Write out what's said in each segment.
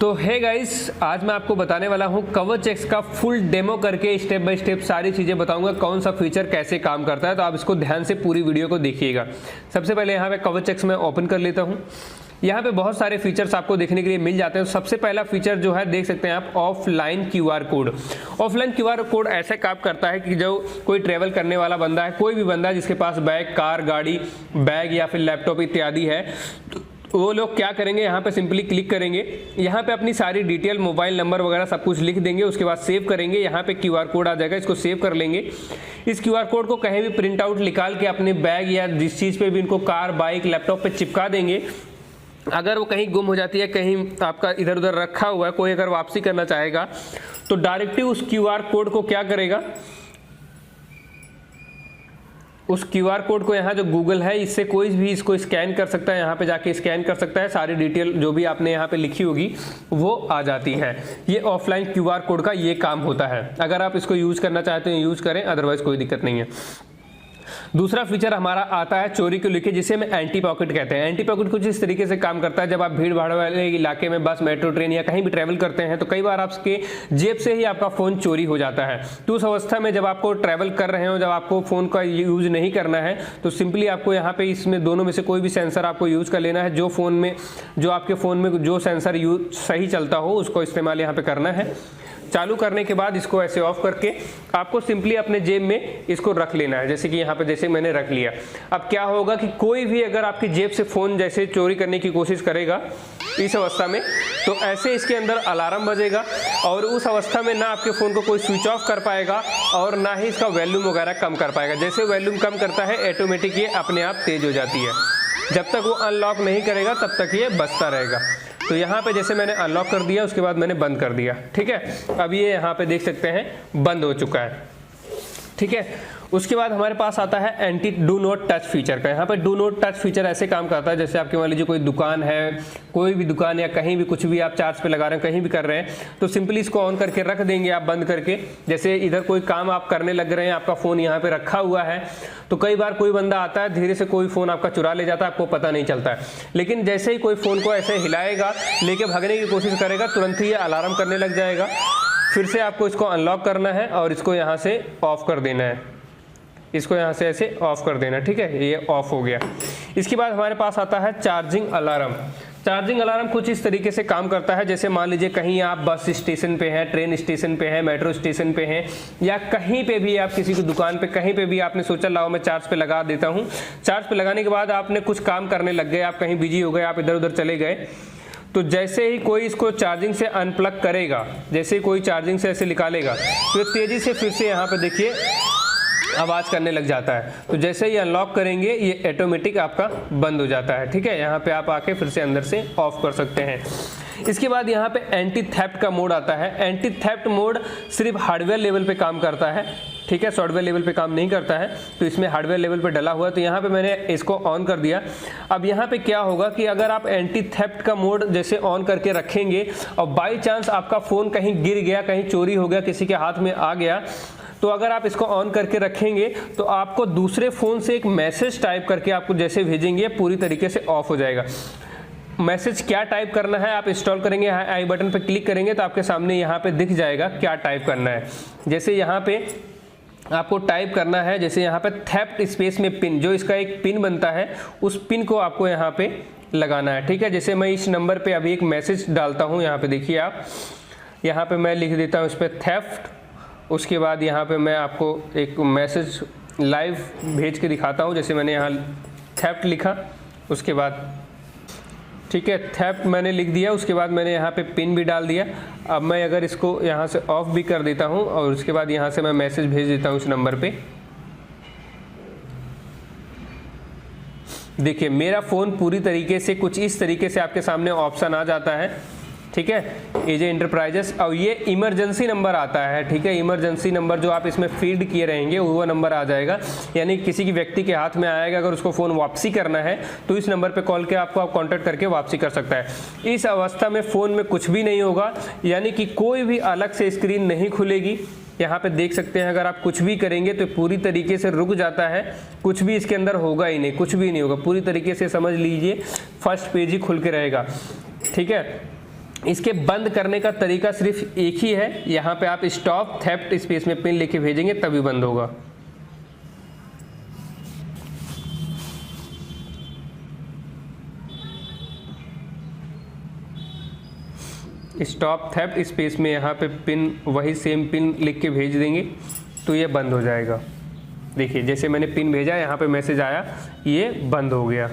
तो है गाइस, आज मैं आपको बताने वाला हूं कवच एक्स का फुल डेमो करके स्टेप बाय स्टेप सारी चीज़ें बताऊंगा, कौन सा फीचर कैसे काम करता है। तो आप इसको ध्यान से पूरी वीडियो को देखिएगा। सबसे पहले यहाँ पे कवच एक्स मैं ओपन कर लेता हूँ। यहाँ पे बहुत सारे फीचर्स आपको देखने के लिए मिल जाते हैं। सबसे पहला फीचर जो है देख सकते हैं आप, offline QR code. Offline QR code ऐसे काम करता है कि जो कोई ट्रेवल करने वाला बंदा है, कोई भी बंदा जिसके पास बैग, कार, गाड़ी, बैग या फिर लैपटॉप इत्यादि है, वो लोग क्या करेंगे, यहाँ पे सिंपली क्लिक करेंगे, यहाँ पे अपनी सारी डिटेल, मोबाइल नंबर वगैरह सब कुछ लिख देंगे। उसके बाद सेव करेंगे, यहाँ पे क्यूआर कोड आ जाएगा, इसको सेव कर लेंगे। इस क्यूआर कोड को कहीं भी प्रिंट आउट निकाल के अपने बैग या जिस चीज़ पे भी इनको कार, बाइक, लैपटॉप पे चिपका देंगे। अगर वो कहीं गुम हो जाती है, कहीं आपका इधर उधर रखा हुआ है, कोई अगर वापसी करना चाहेगा तो डायरेक्टली उस क्यूआर कोड को क्या करेगा, उस क्यूआर कोड को यहाँ जो गूगल है इससे कोई भी इसको स्कैन कर सकता है, यहाँ पे जाके स्कैन कर सकता है। सारी डिटेल जो भी आपने यहाँ पे लिखी होगी वो आ जाती है। ये ऑफलाइन क्यूआर कोड का ये काम होता है। अगर आप इसको यूज़ करना चाहते हैं यूज़ करें, अदरवाइज कोई दिक्कत नहीं है। दूसरा फीचर हमारा आता है चोरी को लेके, जिसे हम एंटी पॉकेट कहते हैं। एंटी पॉकेट कुछ इस तरीके से काम करता है, जब आप भीड़ भाड़ वाले इलाके में बस, मेट्रो, ट्रेन या कहीं भी ट्रैवल करते हैं तो कई बार आपके जेब से ही आपका फ़ोन चोरी हो जाता है। तो उस अवस्था में जब आपको ट्रैवल कर रहे हो, जब आपको फ़ोन का यूज़ नहीं करना है, तो सिंपली आपको यहाँ पे इसमें दोनों में से कोई भी सेंसर आपको यूज़ कर लेना है। जो आपके फ़ोन में जो सेंसर सही चलता हो उसको इस्तेमाल यहाँ पर करना है। चालू करने के बाद इसको ऐसे ऑफ करके आपको सिंपली अपने जेब में इसको रख लेना है, जैसे कि यहाँ पे जैसे मैंने रख लिया। अब क्या होगा कि कोई भी अगर आपकी जेब से फ़ोन जैसे चोरी करने की कोशिश करेगा इस अवस्था में, तो ऐसे इसके अंदर अलार्म बजेगा और उस अवस्था में ना आपके फ़ोन को कोई स्विच ऑफ कर पाएगा और ना ही इसका वॉल्यूम वगैरह कम कर पाएगा। जैसे वॉल्यूम कम करता है ऑटोमेटिक ये अपने आप तेज़ हो जाती है। जब तक वो अनलॉक नहीं करेगा तब तक ये बजता रहेगा। तो यहाँ पे जैसे मैंने अनलॉक कर दिया, उसके बाद मैंने बंद कर दिया, ठीक है। अब ये यहाँ पे देख सकते हैं बंद हो चुका है, ठीक है। उसके बाद हमारे पास आता है anti do not touch feature का। यहाँ पे डू नॉट टच फीचर ऐसे काम करता है, जैसे आपके मान लीजिए कोई दुकान है, कोई भी दुकान या कहीं भी कुछ भी आप चार्ज पे लगा रहे हैं, कहीं भी कर रहे हैं, तो सिंपली इसको ऑन करके रख देंगे आप बंद करके। जैसे इधर कोई काम आप करने लग रहे हैं, आपका फ़ोन यहाँ पे रखा हुआ है, तो कई बार कोई बंदा आता है, धीरे से कोई फ़ोन आपका चुरा ले जाता है, आपको पता नहीं चलता है। लेकिन जैसे ही कोई फ़ोन को ऐसे हिलाएगा, लेके भागने की कोशिश करेगा, तुरंत ही ये अलार्म करने लग जाएगा। फिर से आपको इसको अनलॉक करना है और इसको यहाँ से ऑफ कर देना है, इसको यहाँ से ऐसे ऑफ कर देना, ठीक है। ये ऑफ हो गया। इसके बाद हमारे पास आता है चार्जिंग अलार्म। चार्जिंग अलार्म कुछ इस तरीके से काम करता है, जैसे मान लीजिए कहीं आप बस स्टेशन पे हैं, ट्रेन स्टेशन पे हैं, मेट्रो स्टेशन पे हैं, या कहीं पे भी आप किसी की दुकान पे, कहीं पे भी आपने सोचा लाओ मैं चार्ज पे लगा देता हूँ। चार्ज पे लगाने के बाद आपने कुछ काम करने लग गए, आप कहीं बिजी हो गए, आप इधर उधर चले गए, तो जैसे ही कोई इसको चार्जिंग से अनप्लग करेगा, जैसे कोई चार्जिंग से ऐसे निकालेगा, तो तेज़ी से फिर से यहाँ पर देखिए आवाज़ करने लग जाता है। तो जैसे ही अनलॉक करेंगे ये ऑटोमेटिक आपका बंद हो जाता है, ठीक है। यहाँ पे आप आके फिर से अंदर से ऑफ कर सकते हैं। इसके बाद यहाँ पे एंटी थेफ्ट का मोड आता है। एंटी थेफ्ट मोड सिर्फ हार्डवेयर लेवल पे काम करता है, ठीक है, सॉफ्टवेयर लेवल पे काम नहीं करता है। तो इसमें हार्डवेयर लेवल पे डला हुआ है, तो यहाँ पे मैंने इसको ऑन कर दिया। अब यहाँ पे क्या होगा कि अगर आप एंटी थेफ्ट का मोड जैसे ऑन करके रखेंगे और बाई चांस आपका फ़ोन कहीं गिर गया, कहीं चोरी हो गया, किसी के हाथ में आ गया, तो अगर आप इसको ऑन करके रखेंगे तो आपको दूसरे फ़ोन से एक मैसेज टाइप करके आपको जैसे भेजेंगे, पूरी तरीके से ऑफ हो जाएगा। मैसेज क्या टाइप करना है, आप इंस्टॉल करेंगे, आई बटन पे क्लिक करेंगे तो आपके सामने यहाँ पे दिख जाएगा क्या टाइप करना है। जैसे यहाँ पे आपको टाइप करना है, जैसे यहाँ पे थेफ्ट स्पेस में पिन, जो इसका एक पिन बनता है, उस पिन को आपको यहाँ पे लगाना है, ठीक है। जैसे मैं इस नंबर पे अभी एक मैसेज डालता हूँ, यहाँ पे देखिए आप, यहाँ पे मैं लिख देता हूँ इस पर थेफ्ट। उसके बाद यहाँ पे मैं आपको एक मैसेज लाइव भेज के दिखाता हूँ, जैसे मैंने यहाँ थेफ्ट लिखा, उसके बाद ठीक है थेफ्ट मैंने लिख दिया, उसके बाद मैंने यहाँ पे पिन भी डाल दिया। अब मैं अगर इसको यहाँ से ऑफ भी कर देता हूँ और उसके बाद यहाँ से मैं मैसेज भेज देता हूँ इस नंबर पे, देखिए मेरा फ़ोन पूरी तरीके से कुछ इस तरीके से आपके सामने ऑप्शन आ जाता है, ठीक है, एजे इंटरप्राइजेस। और ये इमरजेंसी नंबर आता है, ठीक है। इमरजेंसी नंबर जो आप इसमें फीड किए रहेंगे वो नंबर आ जाएगा, यानी किसी की व्यक्ति के हाथ में आएगा, अगर उसको फ़ोन वापसी करना है तो इस नंबर पे कॉल के आपको कांटेक्ट करके वापसी कर सकता है। इस अवस्था में फ़ोन में कुछ भी नहीं होगा, यानी कि कोई भी अलग से स्क्रीन नहीं खुलेगी। यहाँ पे देख सकते हैं, अगर आप कुछ भी करेंगे तो पूरी तरीके से रुक जाता है, कुछ भी इसके अंदर होगा ही नहीं, कुछ भी नहीं होगा, पूरी तरीके से समझ लीजिए फर्स्ट पेज ही खुल के रहेगा, ठीक है। इसके बंद करने का तरीका सिर्फ एक ही है, यहाँ पे आप स्टॉप थेफ्ट स्पेस में पिन लिखे भेजेंगे तभी बंद होगा। स्टॉप थेफ्ट स्पेस में यहाँ पे पिन, वही सेम पिन लिख के भेज देंगे तो ये बंद हो जाएगा। देखिए जैसे मैंने पिन भेजा, यहाँ पे मैसेज आया, ये बंद हो गया।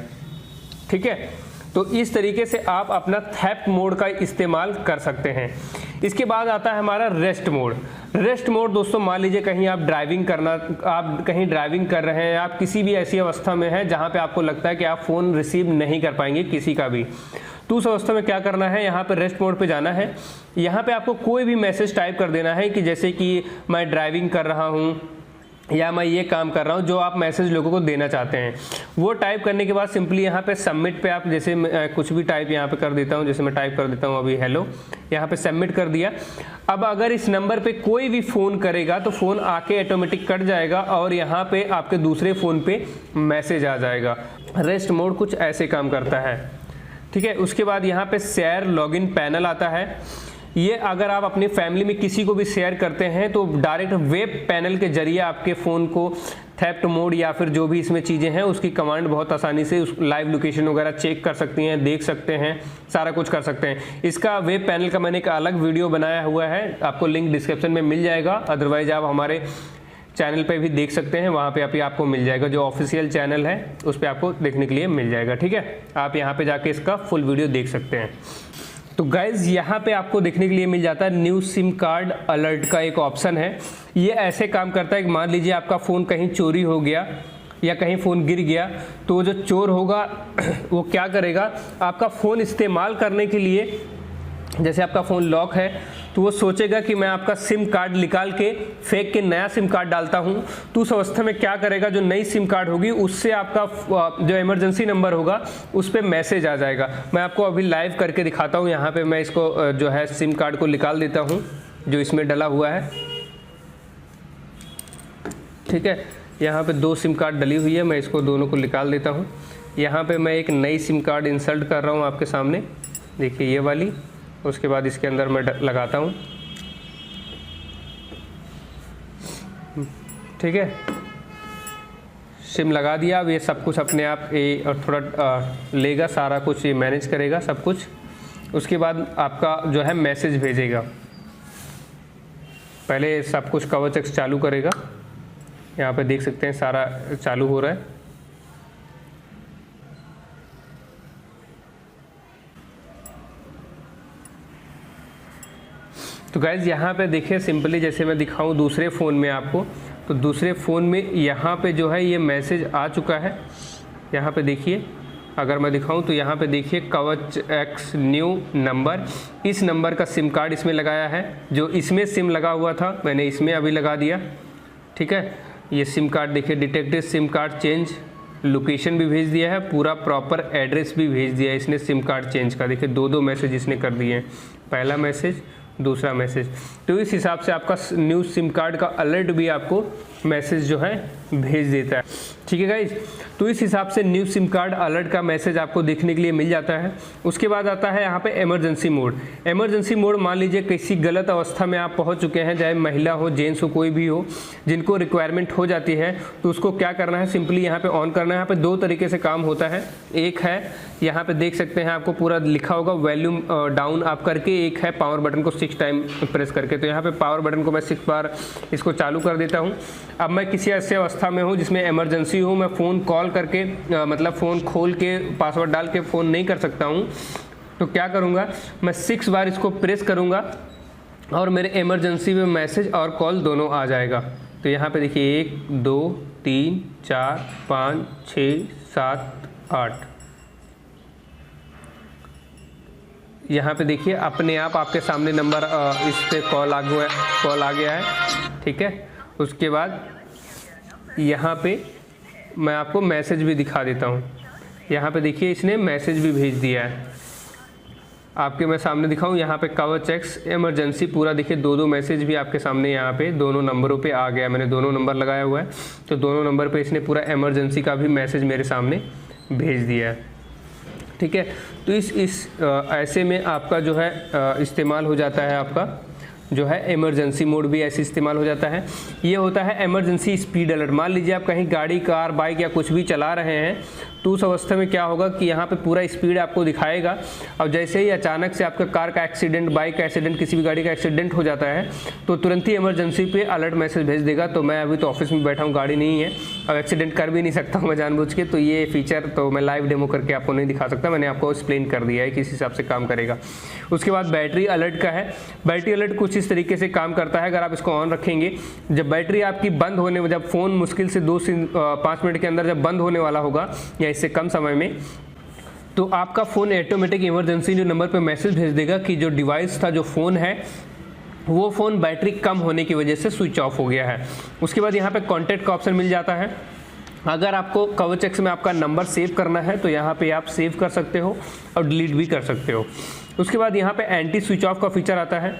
ठीक है, तो इस तरीके से आप अपना थेफ्ट मोड का इस्तेमाल कर सकते हैं। इसके बाद आता है हमारा रेस्ट मोड। रेस्ट मोड दोस्तों, मान लीजिए कहीं आप ड्राइविंग कर रहे हैं, आप किसी भी ऐसी अवस्था में हैं जहाँ पे आपको लगता है कि आप फ़ोन रिसीव नहीं कर पाएंगे किसी का भी, तो उस अवस्था में क्या करना है, यहाँ पे रेस्ट मोड पे जाना है। यहाँ पे आपको कोई भी मैसेज टाइप कर देना है कि जैसे कि मैं ड्राइविंग कर रहा हूँ या मैं ये काम कर रहा हूँ, जो आप मैसेज लोगों को देना चाहते हैं वो टाइप करने के बाद सिंपली यहाँ पे सबमिट पे आप, जैसे कुछ भी टाइप यहाँ पे कर देता हूँ, जैसे मैं टाइप कर देता हूँ अभी हेलो, यहाँ पे सबमिट कर दिया। अब अगर इस नंबर पे कोई भी फ़ोन करेगा तो फ़ोन आके ऑटोमेटिक कट जाएगा और यहाँ पे आपके दूसरे फ़ोन पे मैसेज आ जाएगा। रेस्ट मोड कुछ ऐसे काम करता है। ठीक है, उसके बाद यहाँ पे शेयर लॉगिन पैनल आता है। ये अगर आप अपनी फैमिली में किसी को भी शेयर करते हैं तो डायरेक्ट वेब पैनल के जरिए आपके फ़ोन को थेफ्ट मोड या फिर जो भी इसमें चीज़ें हैं उसकी कमांड बहुत आसानी से उस लाइव लोकेशन वगैरह चेक कर सकती हैं, देख सकते हैं, सारा कुछ कर सकते हैं। इसका वेब पैनल का मैंने एक अलग वीडियो बनाया हुआ है, आपको लिंक डिस्क्रिप्शन में मिल जाएगा, अदरवाइज आप हमारे चैनल पे भी देख सकते हैं, वहाँ पे आपको मिल जाएगा, जो ऑफिशियल चैनल है उस पर आपको देखने के लिए मिल जाएगा। ठीक है, आप यहाँ पे जाके इसका फुल वीडियो देख सकते हैं। तो गाइज यहाँ पे आपको देखने के लिए मिल जाता है न्यू सिम कार्ड अलर्ट का एक ऑप्शन है। ये ऐसे काम करता है कि मान लीजिए आपका फ़ोन कहीं चोरी हो गया या कहीं फ़ोन गिर गया, तो वो जो चोर होगा वो क्या करेगा, आपका फ़ोन इस्तेमाल करने के लिए, जैसे आपका फ़ोन लॉक है तो वो सोचेगा कि मैं आपका सिम कार्ड निकाल के फेंक के नया सिम कार्ड डालता हूँ, तो उस अवस्था में क्या करेगा, जो नई सिम कार्ड होगी उससे आपका जो इमरजेंसी नंबर होगा उस पर मैसेज आ जाएगा। मैं आपको अभी लाइव करके दिखाता हूँ। यहाँ पे मैं इसको जो है सिम कार्ड को निकाल देता हूँ जो इसमें डला हुआ है। ठीक है, यहाँ पे 2 सिम कार्ड डली हुई है, मैं इसको दोनों को निकाल देता हूँ। यहाँ पे मैं एक नई सिम कार्ड इंसर्ट कर रहा हूँ आपके सामने, देखिए ये वाली। उसके बाद इसके अंदर मैं लगाता हूँ। ठीक है, सिम लगा दिया। अब ये सब कुछ अपने आप और थोड़ा लेगा, सारा कुछ ये मैनेज करेगा सब कुछ। उसके बाद आपका जो है मैसेज भेजेगा। पहले सब कुछ कवच एक्स चालू करेगा, यहाँ पे देख सकते हैं सारा चालू हो रहा है। तो गाइज़ यहाँ पे देखिए सिंपली, जैसे मैं दिखाऊं दूसरे फ़ोन में आपको, तो दूसरे फ़ोन में यहाँ पे जो है ये मैसेज आ चुका है। यहाँ पे देखिए, अगर मैं दिखाऊं तो यहाँ पे देखिए कवच एक्स न्यू नंबर, इस नंबर का सिम कार्ड इसमें लगाया है। जो इसमें सिम लगा हुआ था मैंने इसमें अभी लगा दिया। ठीक है, ये सिम कार्ड देखिए, detected SIM card change, location भी भेज दिया है, पूरा प्रॉपर एड्रेस भी भेज दिया है इसने सिम कार्ड चेंज का। देखिए 2 मैसेज इसने कर दिए हैं, पहला मैसेज, दूसरा मैसेज। तो इस हिसाब से आपका न्यू सिम कार्ड का अलर्ट भी आपको मैसेज जो है भेज देता है। ठीक है गाइज, तो इस हिसाब से न्यू सिम कार्ड अलर्ट का मैसेज आपको देखने के लिए मिल जाता है। उसके बाद आता है यहाँ पे इमरजेंसी मोड। इमरजेंसी मोड, मान लीजिए किसी गलत अवस्था में आप पहुँच चुके हैं, चाहे महिला हो, जेंट्स हो, कोई भी हो, जिनको रिक्वायरमेंट हो जाती है, तो उसको क्या करना है, सिंपली यहाँ पे ऑन करना है। यहाँ पे 2 तरीके से काम होता है। एक है यहाँ पे देख सकते हैं, आपको पूरा लिखा होगा वॉल्यूम डाउन आप करके, एक है पावर बटन को 6 टाइम प्रेस करके। तो यहाँ पे पावर बटन को मैं 6 बार इसको चालू कर देता हूँ। अब मैं किसी ऐसे अवस्था में हूँ जिसमें इमरजेंसी हो, मैं फ़ोन कॉल करके मतलब फ़ोन खोल के पासवर्ड डाल के फ़ोन नहीं कर सकता हूँ, तो क्या करूँगा, मैं 6 बार इसको प्रेस करूँगा और मेरे इमरजेंसी में मैसेज और कॉल दोनों आ जाएगा। तो यहाँ पे देखिए 1 2 3 4 5 6 7 8, यहाँ पे देखिए अपने आप आपके सामने नंबर इस पे कॉल आ गया है। ठीक है, उसके बाद यहाँ पे मैं आपको मैसेज भी दिखा देता हूँ। यहाँ पे देखिए इसने मैसेज भी भेज दिया है, आपके मैं सामने दिखाऊँ। यहाँ पे कवच एक्स इमरजेंसी पूरा देखिए 2 मैसेज भी आपके सामने यहाँ पे दोनों नंबरों पे आ गया। मैंने 2 नंबर लगाया हुआ है, तो दोनों नंबर पे इसने पूरा इमरजेंसी का भी मैसेज मेरे सामने भेज दिया है। ठीक है, तो तो ऐसे में आपका जो है इस्तेमाल हो जाता है, आपका जो है इमरजेंसी मोड भी ऐसे इस्तेमाल हो जाता है। ये होता है इमरजेंसी स्पीड अलर्ट। मान लीजिए आप कहीं गाड़ी, कार, बाइक या कुछ भी चला रहे हैं, तो उस अवस्था में क्या होगा कि यहाँ पे पूरा स्पीड आपको दिखाएगा, और जैसे ही अचानक से आपका कार का एक्सीडेंट, बाइक का एक्सीडेंट, किसी भी गाड़ी का एक्सीडेंट हो जाता है, तो तुरंत ही इमरजेंसी पे अलर्ट मैसेज भेज देगा। तो मैं अभी तो ऑफिस में बैठा हूँ, गाड़ी नहीं है, अब एक्सीडेंट कर भी नहीं सकता हूँ मैं जानबूझ के, तो ये फीचर तो मैं लाइव डेमो करके आपको नहीं दिखा सकता, मैंने आपको एक्सप्लेन कर दिया है किस हिसाब से काम करेगा। उसके बाद बैटरी अलर्ट का है। बैटरी अलर्ट कुछ इस तरीके से काम करता है, अगर आप इसको ऑन रखेंगे, जब बैटरी आपकी बंद होने, जब फ़ोन मुश्किल से 2 से 5 मिनट के अंदर जब बंद होने वाला होगा या इससे कम समय में, तो आपका फ़ोन ऑटोमेटिक इमरजेंसी जो नंबर पे मैसेज भेज देगा कि जो डिवाइस था, जो फ़ोन है, वो फ़ोन बैटरी कम होने की वजह से स्विच ऑफ हो गया है। उसके बाद यहाँ पे कॉन्टैक्ट का ऑप्शन मिल जाता है। अगर आपको कवच में आपका नंबर सेव करना है तो यहाँ पे आप सेव कर सकते हो और डिलीट भी कर सकते हो। उसके बाद यहाँ पे एंटी स्विच ऑफ का फीचर आता है।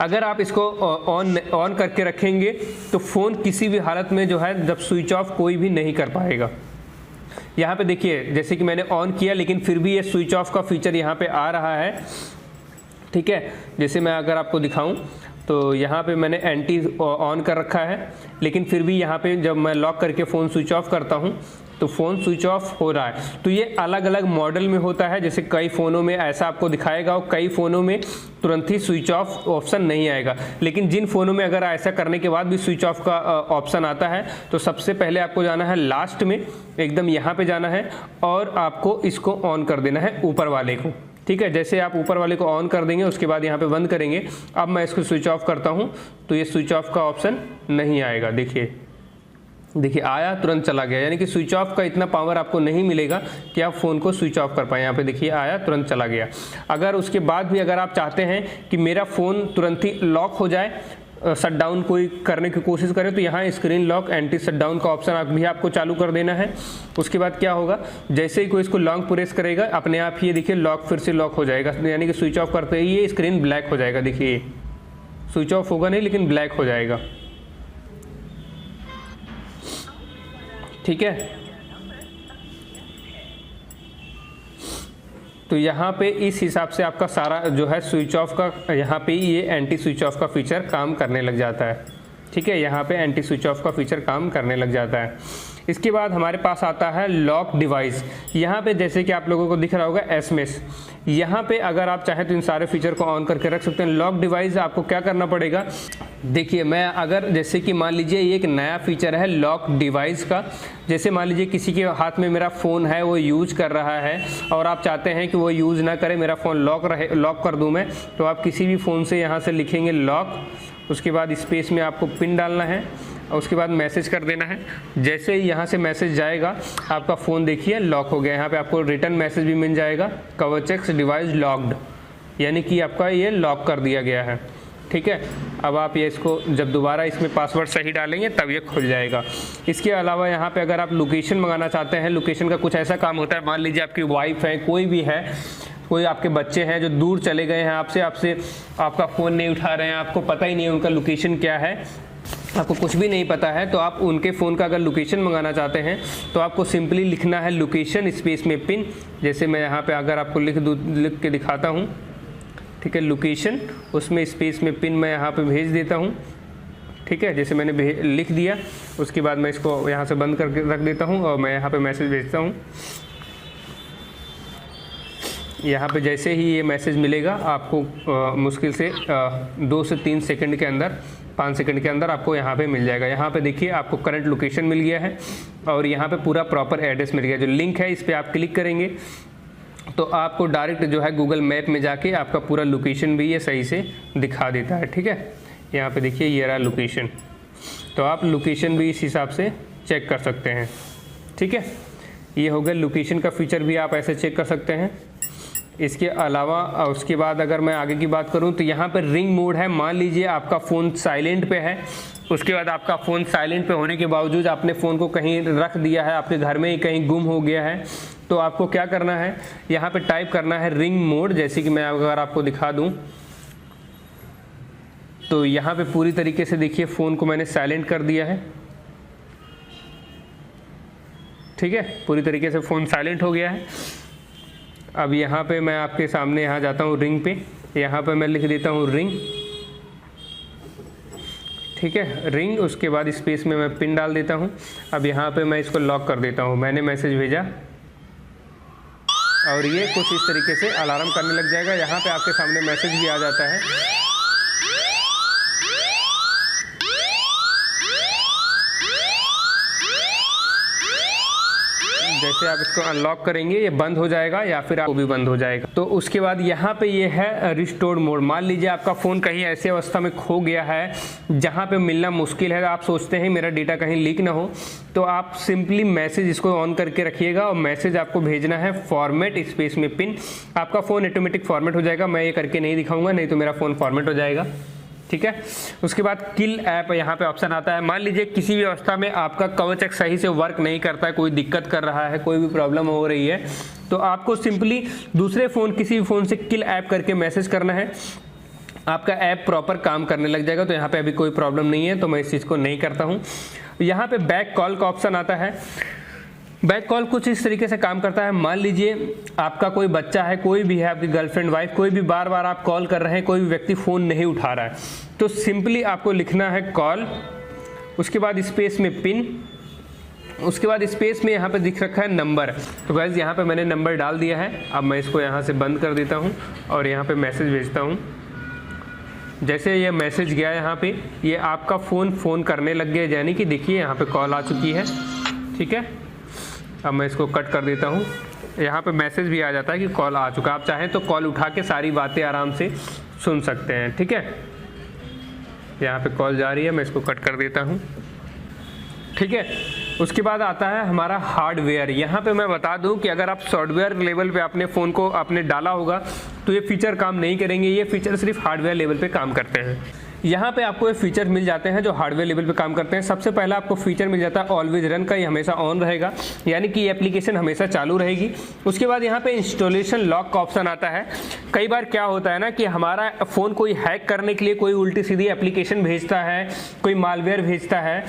अगर आप इसको ऑन करके रखेंगे तो फ़ोन किसी भी हालत में जो है जब स्विच ऑफ कोई भी नहीं कर पाएगा। यहाँ पे देखिए, जैसे कि मैंने ऑन किया लेकिन फिर भी ये स्विच ऑफ का फीचर यहाँ पे आ रहा है, ठीक है। जैसे मैं अगर आपको दिखाऊं तो यहाँ पे मैंने एंटी ऑन कर रखा है, लेकिन फिर भी यहाँ पे जब मैं लॉक करके फ़ोन स्विच ऑफ करता हूँ तो फ़ोन स्विच ऑफ हो रहा है। तो ये अलग अलग मॉडल में होता है, जैसे कई फ़ोनों में ऐसा आपको दिखाएगा और कई फ़ोनों में तुरंत ही स्विच ऑफ ऑप्शन नहीं आएगा। लेकिन जिन फ़ोनों में अगर ऐसा करने के बाद भी स्विच ऑफ का ऑप्शन आता है तो सबसे पहले आपको जाना है लास्ट में, एकदम यहाँ पे जाना है और आपको इसको ऑन कर देना है ऊपर वाले को, ठीक है। जैसे आप ऊपर वाले को ऑन कर देंगे उसके बाद यहाँ पे बंद करेंगे। अब मैं इसको स्विच ऑफ करता हूँ तो ये स्विच ऑफ का ऑप्शन नहीं आएगा। देखिए आया, तुरंत चला गया, यानी कि स्विच ऑफ का इतना पावर आपको नहीं मिलेगा कि आप फ़ोन को स्विच ऑफ कर पाएँ। यहाँ पे देखिए आया, तुरंत चला गया। अगर उसके बाद भी अगर आप चाहते हैं कि मेरा फ़ोन तुरंत ही लॉक हो जाए, शट डाउन कोई करने की कोशिश करे, तो यहाँ screen lock anti shut down का ऑप्शन भी आपको चालू कर देना है। उसके बाद क्या होगा, जैसे ही कोई इसको लॉन्ग प्रेस करेगा अपने आप ये देखिए लॉक फिर से लॉक हो जाएगा, यानी कि स्विच ऑफ करते ही ये स्क्रीन ब्लैक हो जाएगा। देखिए स्विच ऑफ होगा नहीं लेकिन ब्लैक हो जाएगा, ठीक है। तो यहाँ पे इस हिसाब से आपका सारा जो है स्विच ऑफ का, यहाँ पे ये एंटी स्विच ऑफ का फीचर काम करने लग जाता है, ठीक है। यहाँ पे एंटी स्विच ऑफ का फीचर काम करने लग जाता है। इसके बाद हमारे पास आता है लॉक डिवाइस। यहाँ पे जैसे कि आप लोगों को दिख रहा होगा एसएमएस, यहाँ पे अगर आप चाहें तो इन सारे फीचर को ऑन करके रख सकते हैं। लॉक डिवाइस आपको क्या करना पड़ेगा, देखिए मैं अगर जैसे कि मान लीजिए ये एक नया फीचर है लॉक डिवाइस का, जैसे मान लीजिए किसी के हाथ में मेरा फ़ोन है, वो यूज कर रहा है और आप चाहते हैं कि वो यूज़ ना करे, मेरा फ़ोन लॉक कर दूं मैं, तो आप किसी भी फ़ोन से यहाँ से लिखेंगे लॉक, उसके बाद स्पेस में आपको पिन डालना है और उसके बाद मैसेज कर देना है। जैसे ही यहाँ से मैसेज जाएगा आपका फ़ोन देखिए लॉक हो गया। यहाँ पे आपको रिटर्न मैसेज भी मिल जाएगा, कवच डिवाइस लॉक्ड, यानी कि आपका ये लॉक कर दिया गया है, ठीक है। अब आप ये इसको जब दोबारा इसमें पासवर्ड सही डालेंगे तब ये खुल जाएगा। इसके अलावा यहाँ पे अगर आप लोकेशन मंगाना चाहते हैं, लोकेशन का कुछ ऐसा काम होता है, मान लीजिए आपकी वाइफ है, कोई भी है, कोई आपके बच्चे हैं जो दूर चले गए हैं आपसे आपका फ़ोन नहीं उठा रहे हैं, आपको पता ही नहीं है उनका लोकेशन क्या है, आपको कुछ भी नहीं पता है, तो आप उनके फ़ोन का अगर लोकेशन मंगाना चाहते हैं तो आपको सिंपली लिखना है लोकेशन स्पेस में पिन। जैसे मैं यहाँ पे अगर आपको लिख के दिखाता हूँ, ठीक है, लोकेशन, उसमें स्पेस में पिन मैं यहाँ पे भेज देता हूँ, ठीक है। जैसे मैंने लिख दिया, उसके बाद मैं इसको यहाँ से बंद करके रख देता हूँ और मैं यहाँ पे मैसेज भेजता हूँ। यहाँ पे जैसे ही ये मैसेज मिलेगा आपको मुश्किल से 2 से 3 सेकंड के अंदर, 5 सेकंड के अंदर आपको यहाँ पे मिल जाएगा। यहाँ पे देखिए आपको करंट लोकेशन मिल गया है और यहाँ पे पूरा प्रॉपर एड्रेस मिल गया। जो लिंक है इस पर आप क्लिक करेंगे तो आपको डायरेक्ट जो है गूगल मैप में जाके आपका पूरा लोकेशन भी ये सही से दिखा देता है, ठीक है। यहाँ पे देखिए ये रहा लोकेशन, तो आप लोकेशन भी इस हिसाब से चेक कर सकते हैं, ठीक है। ये हो गया लोकेशन का फीचर भी आप ऐसे चेक कर सकते हैं। इसके अलावा उसके बाद अगर मैं आगे की बात करूं तो यहाँ पर रिंग मोड है। मान लीजिए आपका फ़ोन साइलेंट पे है, उसके बाद आपका फ़ोन साइलेंट पे होने के बावजूद आपने फ़ोन को कहीं रख दिया है, आपके घर में ही कहीं गुम हो गया है, तो आपको क्या करना है, यहाँ पे टाइप करना है रिंग मोड। जैसे कि मैं अगर आपको दिखा दूँ तो यहाँ पे पूरी तरीके से देखिए फ़ोन को मैंने साइलेंट कर दिया है, ठीक है, पूरी तरीके से फ़ोन साइलेंट हो गया है। अब यहाँ पे मैं आपके सामने यहाँ जाता हूँ रिंग पे, यहाँ पे मैं लिख देता हूँ रिंग, ठीक है, रिंग। उसके बाद स्पेस में मैं पिन डाल देता हूँ। अब यहाँ पे मैं इसको लॉक कर देता हूँ। मैंने मैसेज भेजा और ये कुछ इस तरीके से अलार्म करने लग जाएगा। यहाँ पे आपके सामने मैसेज भी आ जाता है। जैसे आप इसको अनलॉक करेंगे ये बंद हो जाएगा या फिर आपको भी बंद हो जाएगा। तो उसके बाद यहाँ पे ये है रिस्टोर मोड। मान लीजिए आपका फ़ोन कहीं ऐसी अवस्था में खो गया है जहाँ पे मिलना मुश्किल है, आप सोचते हैं मेरा डेटा कहीं लीक ना हो, तो आप सिंपली मैसेज इसको ऑन करके रखिएगा और मैसेज आपको भेजना है फॉर्मेट स्पेस में पिन। आपका फ़ोन ऑटोमेटिक फॉर्मेट हो जाएगा। मैं ये करके नहीं दिखाऊंगा, नहीं तो मेरा फ़ोन फॉर्मेट हो जाएगा, ठीक है। उसके बाद किल ऐप यहाँ पे ऑप्शन आता है। मान लीजिए किसी भी अवस्था में आपका कवच सही से वर्क नहीं करता है, कोई दिक्कत कर रहा है, कोई भी प्रॉब्लम हो रही है, तो आपको सिंपली दूसरे फ़ोन किसी भी फ़ोन से किल ऐप करके मैसेज करना है। आपका ऐप प्रॉपर काम करने लग जाएगा। तो यहाँ पे अभी कोई प्रॉब्लम नहीं है तो मैं इस चीज़ को नहीं करता हूँ। यहाँ पे बैक कॉल का ऑप्शन आता है। बैक कॉल कुछ इस तरीके से काम करता है। मान लीजिए आपका कोई बच्चा है, कोई भी है, आपकी गर्लफ्रेंड वाइफ, कोई भी बार बार आप कॉल कर रहे हैं, कोई भी व्यक्ति फ़ोन नहीं उठा रहा है, तो सिंपली आपको लिखना है कॉल, उसके बाद स्पेस में पिन, उसके बाद स्पेस में यहाँ पे दिख रखा है नंबर। तो गाइस यहाँ पे मैंने नंबर डाल दिया है। अब मैं इसको यहाँ से बंद कर देता हूँ और यहाँ पे मैसेज भेजता हूँ। जैसे ये मैसेज गया यहाँ पे, ये आपका फ़ोन करने लग गया, यानी कि देखिए यहाँ पे कॉल आ चुकी है, ठीक है। अब मैं इसको कट कर देता हूँ। यहाँ पे मैसेज भी आ जाता है कि कॉल आ चुका। आप चाहें तो कॉल उठा के सारी बातें आराम से सुन सकते हैं, ठीक है। यहाँ पे कॉल जा रही है, मैं इसको कट कर देता हूँ, ठीक है। उसके बाद आता है हमारा हार्डवेयर। यहाँ पे मैं बता दूँ कि अगर आप सॉफ्टवेयर लेवल पे अपने फ़ोन को आपने डाला होगा तो ये फीचर काम नहीं करेंगे। ये फीचर सिर्फ हार्डवेयर लेवल पे काम करते हैं। यहाँ पे आपको ये फीचर मिल जाते हैं जो हार्डवेयर लेवल पे काम करते हैं। सबसे पहला आपको फीचर मिल जाता है ऑलवेज रन का, ये हमेशा ऑन रहेगा, यानी कि ये एप्लीकेशन हमेशा चालू रहेगी। उसके बाद यहाँ पे इंस्टॉलेशन लॉक का ऑप्शन आता है। कई बार क्या होता है ना कि हमारा फ़ोन कोई हैक करने के लिए कोई उल्टी सीधी एप्लीकेशन भेजता है, कोई मालवेयर भेजता है,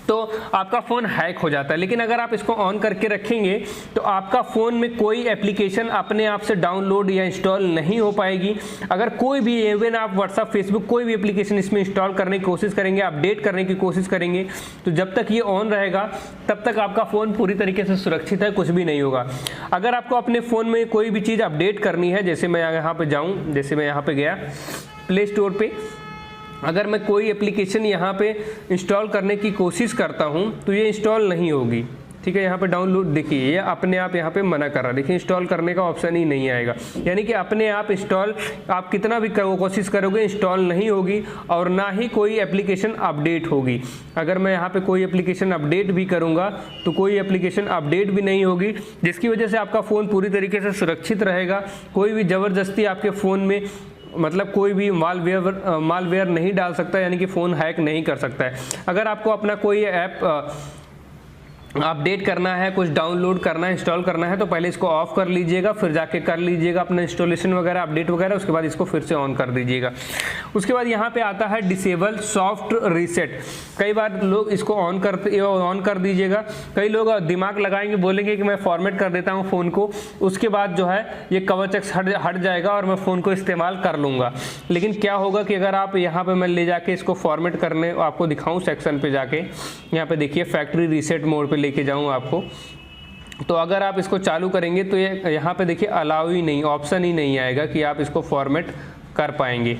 तो आपका फ़ोन हैक हो जाता है। लेकिन अगर आप इसको ऑन करके रखेंगे तो आपका फ़ोन में कोई एप्लीकेशन अपने आप से डाउनलोड या इंस्टॉल नहीं हो पाएगी। अगर कोई भी इवन आप व्हाट्सएप, फेसबुक, कोई भी एप्लीकेशन इसमें इंस्टॉल करने की कोशिश करेंगे, अपडेट करने की कोशिश करेंगे, तो जब तक ये ऑन रहेगा तब तक आपका फ़ोन पूरी तरीके से सुरक्षित है, कुछ भी नहीं होगा। अगर आपको अपने फ़ोन में कोई भी चीज़ अपडेट करनी है, जैसे मैं यहाँ पर जाऊँ, जैसे मैं यहाँ पर गया प्ले स्टोर पर, अगर मैं कोई एप्लीकेशन यहाँ पे इंस्टॉल करने की कोशिश करता हूँ तो ये इंस्टॉल नहीं होगी, ठीक है। यहाँ पे डाउनलोड देखिए, ये अपने आप यहाँ पे मना कर रहा है, देखिए इंस्टॉल करने का ऑप्शन ही नहीं आएगा, यानी कि अपने आप इंस्टॉल आप कितना भी कोशिश करोगे इंस्टॉल नहीं होगी और ना ही कोई एप्लीकेशन अपडेट होगी। अगर मैं यहाँ पे कोई एप्लीकेशन अपडेट भी करूँगा तो कोई एप्लीकेशन अपडेट भी नहीं होगी, जिसकी वजह से आपका फ़ोन पूरी तरीके से सुरक्षित रहेगा। कोई भी ज़बरदस्ती आपके फ़ोन में मतलब कोई भी मालवेयर नहीं डाल सकता, यानी कि फ़ोन हैक नहीं कर सकता है। अगर आपको अपना कोई ऐप अपडेट करना है, कुछ डाउनलोड करना है, इंस्टॉल करना है, तो पहले इसको ऑफ कर लीजिएगा, फिर जाके कर लीजिएगा अपना इंस्टॉलेशन वगैरह, अपडेट वगैरह, उसके बाद इसको फिर से ऑन कर दीजिएगा। उसके बाद यहाँ पे आता है डिसेबल सॉफ्ट रीसेट। कई बार लोग इसको ऑन कर दीजिएगा। कई लोग दिमाग लगाएंगे, बोलेंगे कि मैं फॉर्मेट कर देता हूँ फ़ोन को, उसके बाद जो है ये कवच हट जाएगा और मैं फ़ोन को इस्तेमाल कर लूँगा। लेकिन क्या होगा कि अगर आप यहाँ पर मैं ले जाके इसको फॉर्मेट करने आपको दिखाऊँ सेक्शन पर जाके, यहाँ पर देखिए फैक्ट्री रीसेट मोड लेके जाऊं आपको, तो अगर आप इसको चालू करेंगे तो ये यहाँ पे देखिए अलाउ ही नहीं, ऑप्शन ही नहीं आएगा कि आप इसको फॉर्मेट कर पाएंगे,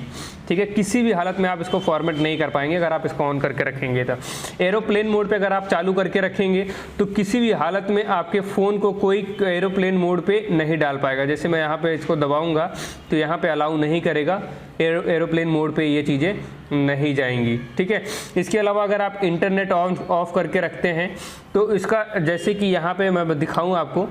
ठीक है। किसी भी हालत में आप इसको फॉर्मेट नहीं कर पाएंगे अगर आप इसको ऑन करके रखेंगे। तो एरोप्लेन मोड पे अगर आप चालू करके रखेंगे तो किसी भी हालत में आपके फ़ोन को कोई एरोप्लेन मोड पे नहीं डाल पाएगा। जैसे मैं यहाँ पे इसको दबाऊंगा तो यहाँ पे अलाउ नहीं करेगा, एरोप्लेन मोड पे ये चीज़ें नहीं जाएंगी, ठीक है। इसके अलावा अगर आप इंटरनेट ऑफ करके रखते हैं तो इसका, जैसे कि यहाँ पे मैं दिखाऊँ आपको,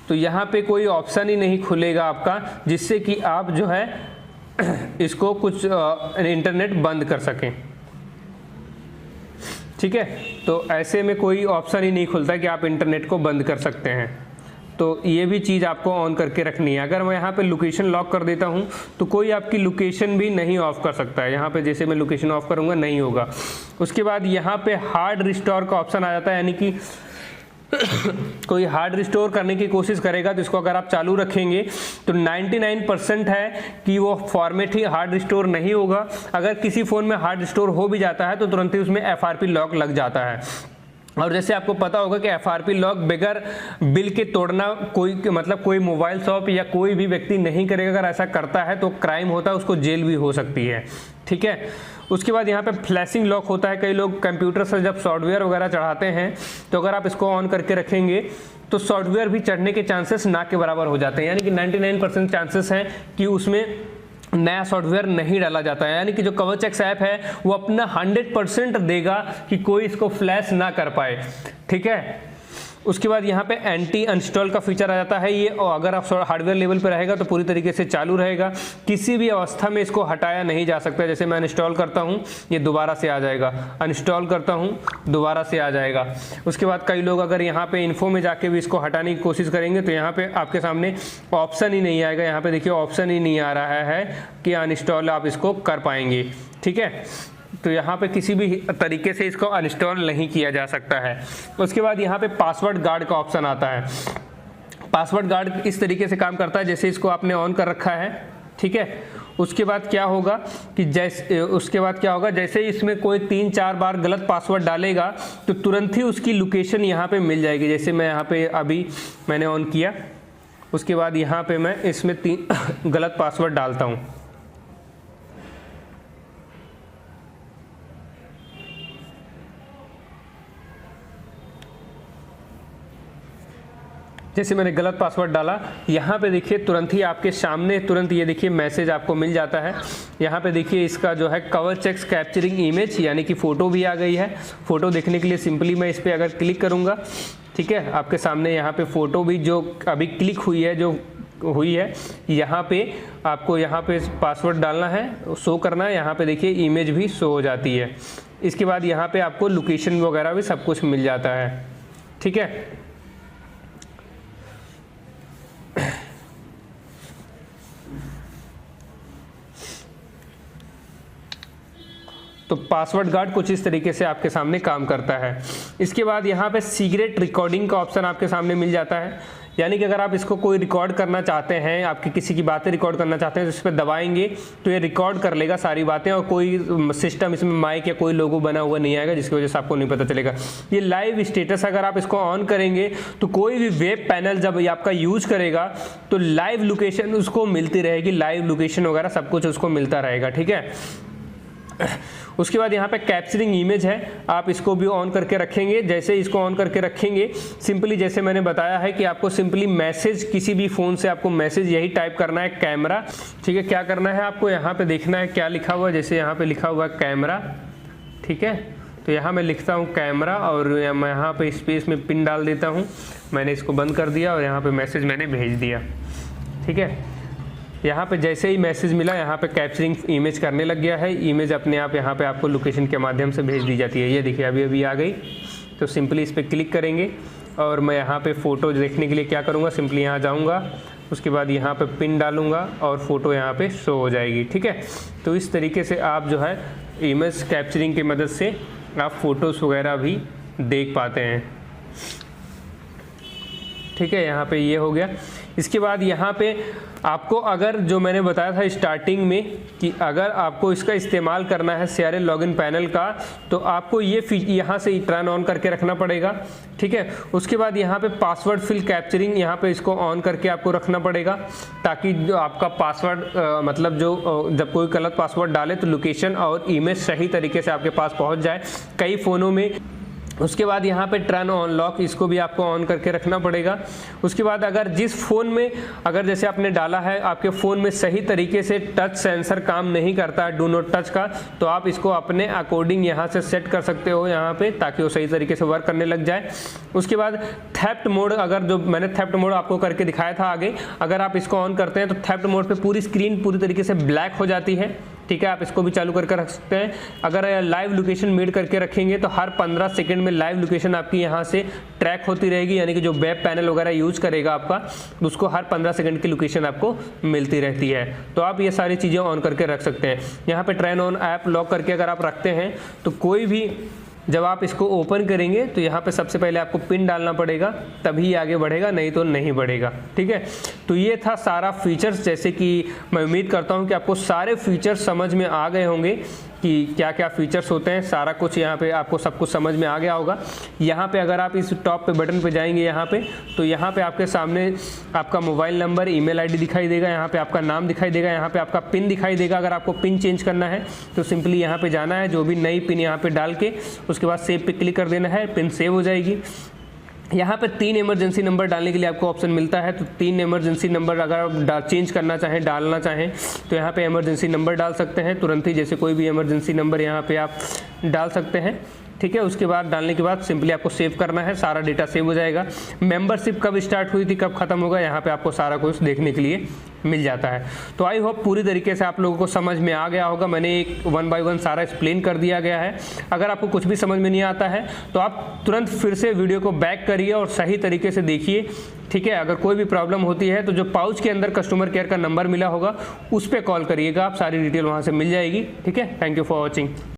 तो यहाँ पे कोई ऑप्शन ही नहीं खुलेगा आपका जिससे कि आप जो है इसको कुछ इंटरनेट बंद कर सकें, ठीक है। तो ऐसे में कोई ऑप्शन ही नहीं खुलता कि आप इंटरनेट को बंद कर सकते हैं। तो ये भी चीज़ आपको ऑन करके रखनी है। अगर मैं यहाँ पे लोकेशन लॉक कर देता हूँ तो कोई आपकी लोकेशन भी नहीं ऑफ कर सकता है। यहाँ पे जैसे मैं लोकेशन ऑफ करूँगा, नहीं होगा। उसके बाद यहाँ पे हार्ड रिस्टोर का ऑप्शन आ जाता है, यानी कि 1 मिनट में 100% रिस्टोर हो जाएगा। 1 मिनट में 100% रिस्टोर हो जाएगा। उसके बाद यहाँ पे आपको 1 मिनट में 100% रिस्टोर हो जाएगा। 1 मिनट में 100% रिस्टोर हो जाएगा। उसके बाद यहाँ पे हार्ड रिस्टोर का ऑप्शन आ जाता है, यानी कि कोई हार्ड रिस्टोर करने की कोशिश करेगा तो इसको अगर आप चालू रखेंगे तो 99% है कि वो फॉर्मेट ही हार्ड रिस्टोर नहीं होगा। अगर किसी फ़ोन में हार्ड रिस्टोर हो भी जाता है तो तुरंत ही उसमें FRP लॉक लग जाता है। और जैसे आपको पता होगा कि FRP लॉक बगैर बिल के तोड़ना कोई मोबाइल शॉप या कोई भी व्यक्ति नहीं करेगा। अगर ऐसा करता है तो क्राइम होता है, उसको जेल भी हो सकती है। ठीक है, उसके बाद यहाँ पे फ्लैशिंग लॉक होता है। कई लोग कंप्यूटर से जब सॉफ्टवेयर वगैरह चढ़ाते हैं तो अगर आप इसको ऑन करके रखेंगे तो सॉफ्टवेयर भी चढ़ने के चांसेस ना के बराबर हो जाते हैं, यानी कि 99% चांसेस हैं कि उसमें नया सॉफ्टवेयर नहीं डाला जाता है। यानी कि जो कवचएक्स ऐप है वो अपना 100% देगा कि कोई इसको फ्लैश ना कर पाए। ठीक है, उसके बाद यहाँ पे एंटी अनस्टॉल का फीचर आ जाता है। ये अगर आप हार्डवेयर लेवल पे रहेगा तो पूरी तरीके से चालू रहेगा, किसी भी अवस्था में इसको हटाया नहीं जा सकता। जैसे मैं इंस्टॉल करता हूँ ये दोबारा से आ जाएगा, अनइंस्टॉल करता हूँ दोबारा से आ जाएगा। उसके बाद कई लोग अगर यहाँ पे इन्फो में जाके भी इसको हटाने की कोशिश करेंगे तो यहाँ पे आपके सामने ऑप्शन ही नहीं आएगा। यहाँ पे देखिए ऑप्शन ही नहीं आ रहा है कि अनइंस्टॉल आप इसको कर पाएंगे। ठीक है, तो यहाँ पे किसी भी तरीके से इसको अनइंस्टॉल नहीं किया जा सकता है। उसके बाद यहाँ पे पासवर्ड गार्ड का ऑप्शन आता है। पासवर्ड गार्ड इस तरीके से काम करता है जैसे इसको आपने ऑन कर रखा है। ठीक है, उसके बाद क्या होगा कि जैसे इसमें कोई 3-4 बार गलत पासवर्ड डालेगा तो तुरंत ही उसकी लोकेशन यहाँ पे मिल जाएगी। जैसे मैं यहाँ पे अभी मैंने ऑन किया, उसके बाद यहाँ पे मैं इसमें 3 गलत पासवर्ड डालता हूँ। जैसे मैंने गलत पासवर्ड डाला, यहाँ पे देखिए तुरंत ही आपके सामने तुरंत ये देखिए मैसेज आपको मिल जाता है। यहाँ पे देखिए इसका जो है कवचएक्स कैप्चरिंग इमेज यानी कि फ़ोटो भी आ गई है। फ़ोटो देखने के लिए सिंपली मैं इस पर अगर क्लिक करूँगा, ठीक है, आपके सामने यहाँ पे फ़ोटो भी जो अभी क्लिक हुई है यहाँ पे आपको यहाँ पे पासवर्ड डालना है, शो करना है। यहाँ पे देखिए इमेज भी शो हो जाती है। इसके बाद यहाँ पे आपको लोकेशन वगैरह भी सब कुछ मिल जाता है। ठीक है, तो पासवर्ड गार्ड कुछ इस तरीके से आपके सामने काम करता है। इसके बाद यहाँ पे सीक्रेट रिकॉर्डिंग का ऑप्शन आपके सामने मिल जाता है। यानी कि अगर आप इसको कोई रिकॉर्ड करना चाहते हैं, आपकी किसी की बातें रिकॉर्ड करना चाहते हैं तो इस पर दबाएंगे तो ये रिकॉर्ड कर लेगा सारी बातें और कोई सिस्टम इसमें माइक या कोई लोगो बना हुआ नहीं आएगा जिसकी वजह से आपको नहीं पता चलेगा। ये लाइव स्टेटस अगर आप इसको ऑन करेंगे तो कोई भी वेब पैनल जब आपका यूज करेगा तो लाइव लोकेशन उसको मिलती रहेगी, लाइव लोकेशन वगैरह सब कुछ उसको मिलता रहेगा। ठीक है, उसके बाद यहाँ पे कैप्चरिंग इमेज है, आप इसको भी ऑन करके रखेंगे। जैसे इसको ऑन करके रखेंगे सिंपली जैसे मैंने बताया है कि आपको सिंपली मैसेज किसी भी फ़ोन से आपको मैसेज यही टाइप करना है कैमरा। ठीक है, क्या करना है आपको यहाँ पे देखना है क्या लिखा हुआ है। जैसे यहाँ पे लिखा हुआ है कैमरा, ठीक है, तो यहाँ मैं लिखता हूँ कैमरा और मैं यहाँ पे स्पेस में पिन डाल देता हूँ। मैंने इसको बंद कर दिया और यहाँ पे मैसेज मैंने भेज दिया। ठीक है, यहाँ पे जैसे ही मैसेज मिला यहाँ पे कैप्चरिंग इमेज करने लग गया है। इमेज अपने आप यहाँ पे आपको लोकेशन के माध्यम से भेज दी जाती है। ये देखिए अभी आ गई। तो सिंपली इस पर क्लिक करेंगे और मैं यहाँ पे फ़ोटो देखने के लिए क्या करूँगा, सिंपली यहाँ जाऊँगा, उसके बाद यहाँ पे पिन डालूँगा और फ़ोटो यहाँ पे शो हो जाएगी। ठीक है, तो इस तरीके से आप जो है इमेज कैप्चरिंग की मदद से आप फ़ोटोज़ वगैरह भी देख पाते हैं। ठीक है, यहाँ पे ये हो गया। इसके बाद यहाँ पे आपको अगर जो मैंने बताया था स्टार्टिंग में कि अगर आपको इसका इस्तेमाल करना है CRL लॉगिन पैनल का तो आपको ये यहाँ से टर्न ऑन करके रखना पड़ेगा। ठीक है, उसके बाद यहाँ पे पासवर्ड फिल कैप्चरिंग यहाँ पे इसको ऑन करके आपको रखना पड़ेगा ताकि जो आपका पासवर्ड मतलब जो जब कोई गलत पासवर्ड डाले तो लोकेशन और इमेज सही तरीके से आपके पास पहुँच जाए कई फ़ोनों में। उसके बाद यहाँ पे टर्न ऑन लॉक इसको भी आपको ऑन करके रखना पड़ेगा। उसके बाद अगर जिस फ़ोन में अगर जैसे आपने डाला है आपके फ़ोन में सही तरीके से टच सेंसर काम नहीं करता है डू नॉट टच का, तो आप इसको अपने अकॉर्डिंग यहाँ से सेट कर सकते हो यहाँ पे ताकि वो सही तरीके से वर्क करने लग जाए। उसके बाद थेफ्ट मोड, अगर जो मैंने थेफ्ट मोड आपको करके दिखाया था आगे, अगर आप इसको ऑन करते हैं तो थेफ्ट मोड पर पूरी स्क्रीन पूरी तरीके से ब्लैक हो जाती है। ठीक है, आप इसको भी चालू करके रख सकते हैं। अगर लाइव लोकेशन मेड करके रखेंगे तो हर 15 सेकंड में लाइव लोकेशन आपकी यहाँ से ट्रैक होती रहेगी, यानी कि जो वेब पैनल वगैरह यूज करेगा आपका उसको हर 15 सेकंड की लोकेशन आपको मिलती रहती है। तो आप ये सारी चीज़ें ऑन करके रख सकते हैं। यहाँ पे टर्न ऑन ऐप लॉक करके अगर आप रखते हैं तो कोई भी जब आप इसको ओपन करेंगे तो यहाँ पे सबसे पहले आपको पिन डालना पड़ेगा, तभी आगे बढ़ेगा, नहीं तो नहीं बढ़ेगा। ठीक है, तो ये था सारा फीचर्स। जैसे कि मैं उम्मीद करता हूँ कि आपको सारे फीचर्स समझ में आ गए होंगे कि क्या क्या फीचर्स होते हैं, सारा कुछ यहाँ पे आपको सब कुछ समझ में आ गया होगा। यहाँ पे अगर आप इस टॉप पे बटन पे जाएंगे यहाँ पे, तो यहाँ पे आपके सामने आपका मोबाइल नंबर, ईमेल आईडी दिखाई देगा, यहाँ पे आपका नाम दिखाई देगा, यहाँ पे आपका पिन दिखाई देगा। अगर आपको पिन चेंज करना है तो सिंपली यहाँ पे जाना है, जो भी नई पिन यहाँ पे डाल के उसके बाद सेव पे क्लिक कर देना है, पिन सेव हो जाएगी। यहाँ पे 3 इमरजेंसी नंबर डालने के लिए आपको ऑप्शन मिलता है, तो 3 इमरजेंसी नंबर अगर आप चेंज करना चाहें, डालना चाहें तो यहाँ पे इमरजेंसी नंबर डाल सकते हैं तुरंत ही, जैसे कोई भी इमरजेंसी नंबर यहाँ पे आप डाल सकते हैं। ठीक है, उसके बाद डालने के बाद सिंपली आपको सेव करना है, सारा डेटा सेव हो जाएगा। मेंबरशिप कब स्टार्ट हुई थी, कब खत्म होगा, यहाँ पे आपको सारा कुछ देखने के लिए मिल जाता है। तो आई होप पूरी तरीके से आप लोगों को समझ में आ गया होगा। मैंने एक 1 बाय 1 सारा एक्सप्लेन कर दिया गया है। अगर आपको कुछ भी समझ में नहीं आता है तो आप तुरंत फिर से वीडियो को बैक करिए और सही तरीके से देखिए। ठीक है, अगर कोई भी प्रॉब्लम होती है तो जो पाउच के अंदर कस्टमर केयर का नंबर मिला होगा उस पर कॉल करिएगा, आप सारी डिटेल वहाँ से मिल जाएगी। ठीक है, थैंक यू फॉर वॉचिंग।